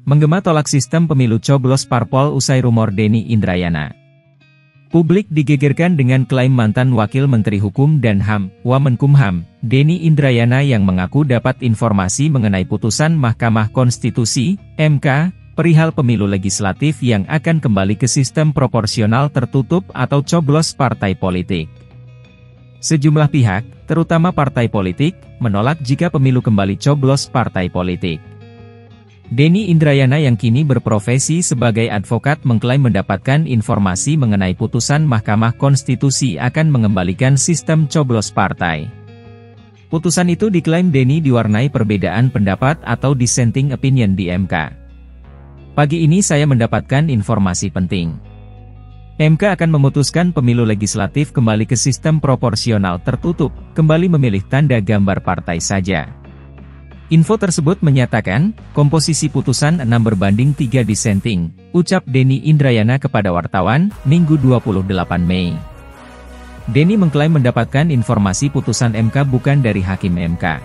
Menggema tolak sistem pemilu coblos parpol usai rumor Denny Indrayana. Publik digegerkan dengan klaim mantan Wakil Menteri Hukum dan HAM, Wamenkumham, Denny Indrayana yang mengaku dapat informasi mengenai putusan Mahkamah Konstitusi, MK, perihal pemilu legislatif yang akan kembali ke sistem proporsional tertutup atau coblos partai politik. Sejumlah pihak, terutama partai politik, menolak jika pemilu kembali coblos partai politik. Denny Indrayana yang kini berprofesi sebagai advokat mengklaim mendapatkan informasi mengenai putusan Mahkamah Konstitusi akan mengembalikan sistem coblos partai. Putusan itu diklaim Denny diwarnai perbedaan pendapat atau dissenting opinion di MK. Pagi ini saya mendapatkan informasi penting. MK akan memutuskan pemilu legislatif kembali ke sistem proporsional tertutup, kembali memilih tanda gambar partai saja. Info tersebut menyatakan, komposisi putusan 6-3 dissenting, ucap Denny Indrayana kepada wartawan, Minggu 28 Mei. Denny mengklaim mendapatkan informasi putusan MK bukan dari hakim MK.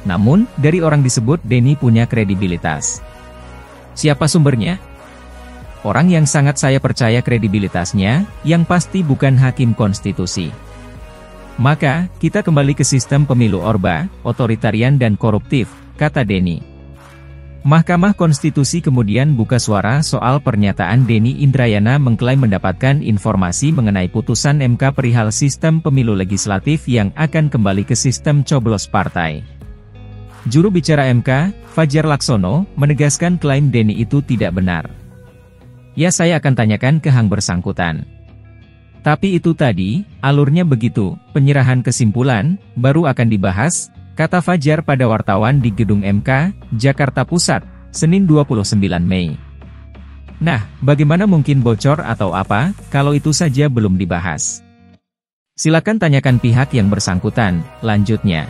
Namun, dari orang disebut Denny punya kredibilitas. Siapa sumbernya? Orang yang sangat saya percaya kredibilitasnya, yang pasti bukan hakim konstitusi. Maka, kita kembali ke sistem pemilu Orba, otoritarian dan koruptif, kata Denny. Mahkamah Konstitusi kemudian buka suara soal pernyataan Denny Indrayana mengklaim mendapatkan informasi mengenai putusan MK perihal sistem pemilu legislatif yang akan kembali ke sistem coblos partai. Juru bicara MK, Fajar Laksono, menegaskan klaim Denny itu tidak benar. Ya, saya akan tanyakan ke yang bersangkutan. Tapi itu tadi, alurnya begitu, penyerahan kesimpulan, baru akan dibahas, kata Fajar pada wartawan di Gedung MK, Jakarta Pusat, Senin 29 Mei. Nah, bagaimana mungkin bocor atau apa, kalau itu saja belum dibahas? Silakan tanyakan pihak yang bersangkutan, lanjutnya.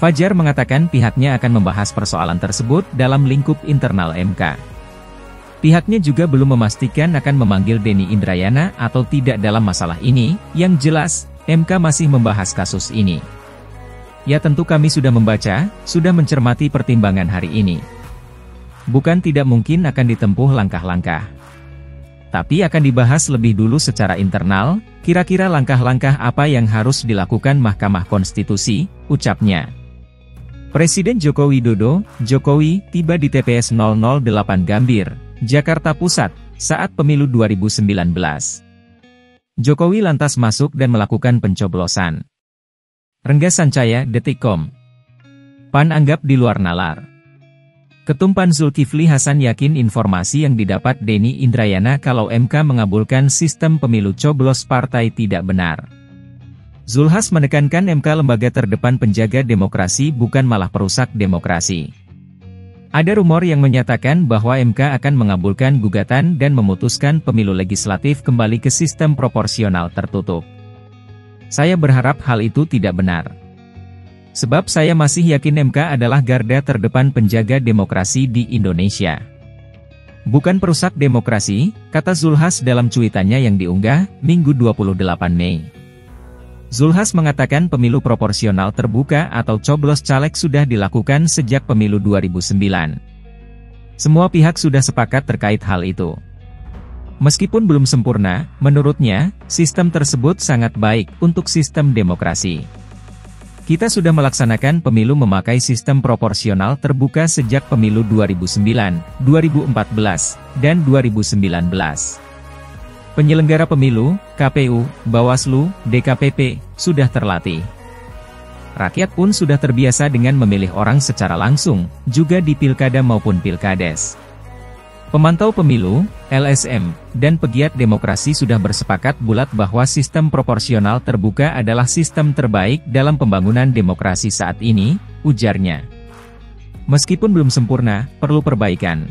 Fajar mengatakan pihaknya akan membahas persoalan tersebut dalam lingkup internal MK. Pihaknya juga belum memastikan akan memanggil Denny Indrayana atau tidak dalam masalah ini, yang jelas, MK masih membahas kasus ini. Ya tentu kami sudah membaca, sudah mencermati pertimbangan hari ini. Bukan tidak mungkin akan ditempuh langkah-langkah. Tapi akan dibahas lebih dulu secara internal, kira-kira langkah-langkah apa yang harus dilakukan Mahkamah Konstitusi, ucapnya. Presiden Joko Widodo, Jokowi, tiba di TPS 008 Gambir, Jakarta Pusat, saat pemilu 2019. Jokowi lantas masuk dan melakukan pencoblosan. Rengga Sancaya, Detikcom. PAN anggap di luar nalar. Ketum PAN Zulkifli Hasan yakin informasi yang didapat Denny Indrayana kalau MK mengabulkan sistem pemilu coblos partai tidak benar. Zulhas menekankan MK lembaga terdepan penjaga demokrasi bukan malah perusak demokrasi. Ada rumor yang menyatakan bahwa MK akan mengabulkan gugatan dan memutuskan pemilu legislatif kembali ke sistem proporsional tertutup. Saya berharap hal itu tidak benar. Sebab saya masih yakin MK adalah garda terdepan penjaga demokrasi di Indonesia. Bukan perusak demokrasi, kata Zulhas dalam cuitannya yang diunggah, Minggu 28 Mei. Zulhas mengatakan pemilu proporsional terbuka atau coblos caleg sudah dilakukan sejak pemilu 2009. Semua pihak sudah sepakat terkait hal itu. Meskipun belum sempurna, menurutnya, sistem tersebut sangat baik untuk sistem demokrasi. Kita sudah melaksanakan pemilu memakai sistem proporsional terbuka sejak pemilu 2009, 2014, dan 2019. Penyelenggara pemilu, KPU, Bawaslu, DKPP, sudah terlatih. Rakyat pun sudah terbiasa dengan memilih orang secara langsung, juga di pilkada maupun pilkades. Pemantau pemilu, LSM, dan pegiat demokrasi sudah bersepakat bulat bahwa sistem proporsional terbuka adalah sistem terbaik dalam pembangunan demokrasi saat ini, ujarnya. Meskipun belum sempurna, perlu perbaikan.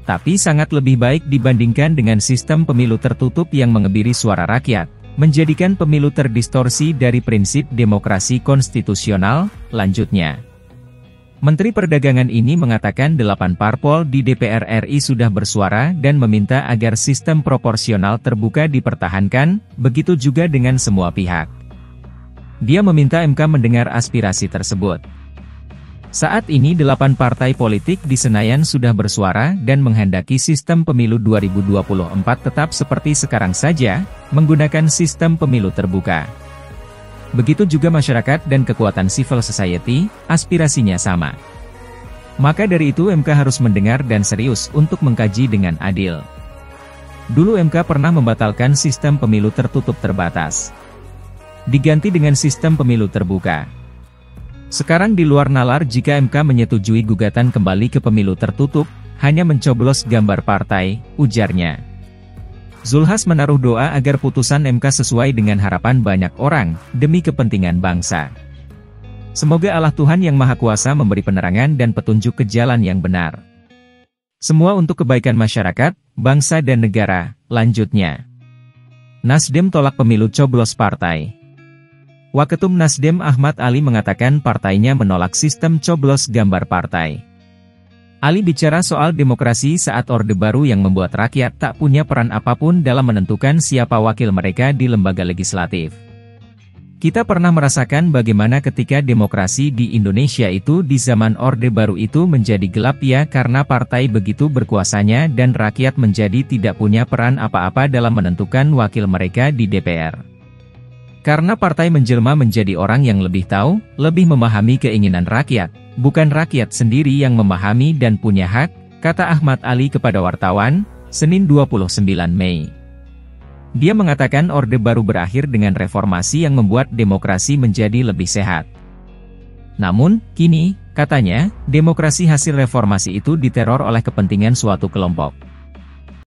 Tapi sangat lebih baik dibandingkan dengan sistem pemilu tertutup yang mengebiri suara rakyat, menjadikan pemilu terdistorsi dari prinsip demokrasi konstitusional, lanjutnya. Menteri Perdagangan ini mengatakan 8 parpol di DPR RI sudah bersuara dan meminta agar sistem proporsional terbuka dipertahankan, begitu juga dengan semua pihak. Dia meminta MK mendengar aspirasi tersebut. Saat ini 8 partai politik di Senayan sudah bersuara dan menghendaki sistem pemilu 2024 tetap seperti sekarang saja, menggunakan sistem pemilu terbuka. Begitu juga masyarakat dan kekuatan civil society, aspirasinya sama. Maka dari itu MK harus mendengar dan serius untuk mengkaji dengan adil. Dulu MK pernah membatalkan sistem pemilu tertutup terbatas. Diganti dengan sistem pemilu terbuka. Sekarang di luar nalar jika MK menyetujui gugatan kembali ke pemilu tertutup, hanya mencoblos gambar partai, ujarnya. Zulhas menaruh doa agar putusan MK sesuai dengan harapan banyak orang, demi kepentingan bangsa. Semoga Allah Tuhan Yang Maha Kuasa memberi penerangan dan petunjuk ke jalan yang benar. Semua untuk kebaikan masyarakat, bangsa dan negara, lanjutnya. Nasdem tolak pemilu coblos partai. Waketum Nasdem Ahmad Ali mengatakan partainya menolak sistem coblos gambar partai. Ali bicara soal demokrasi saat Orde Baru yang membuat rakyat tak punya peran apapun dalam menentukan siapa wakil mereka di lembaga legislatif. Kita pernah merasakan bagaimana ketika demokrasi di Indonesia itu di zaman Orde Baru itu menjadi gelap ya karena partai begitu berkuasanya dan rakyat menjadi tidak punya peran apa-apa dalam menentukan wakil mereka di DPR. Karena partai menjelma menjadi orang yang lebih tahu, lebih memahami keinginan rakyat, bukan rakyat sendiri yang memahami dan punya hak, kata Ahmad Ali kepada wartawan, Senin 29 Mei. Dia mengatakan Orde Baru berakhir dengan reformasi yang membuat demokrasi menjadi lebih sehat. Namun, kini, katanya, demokrasi hasil reformasi itu diteror oleh kepentingan suatu kelompok.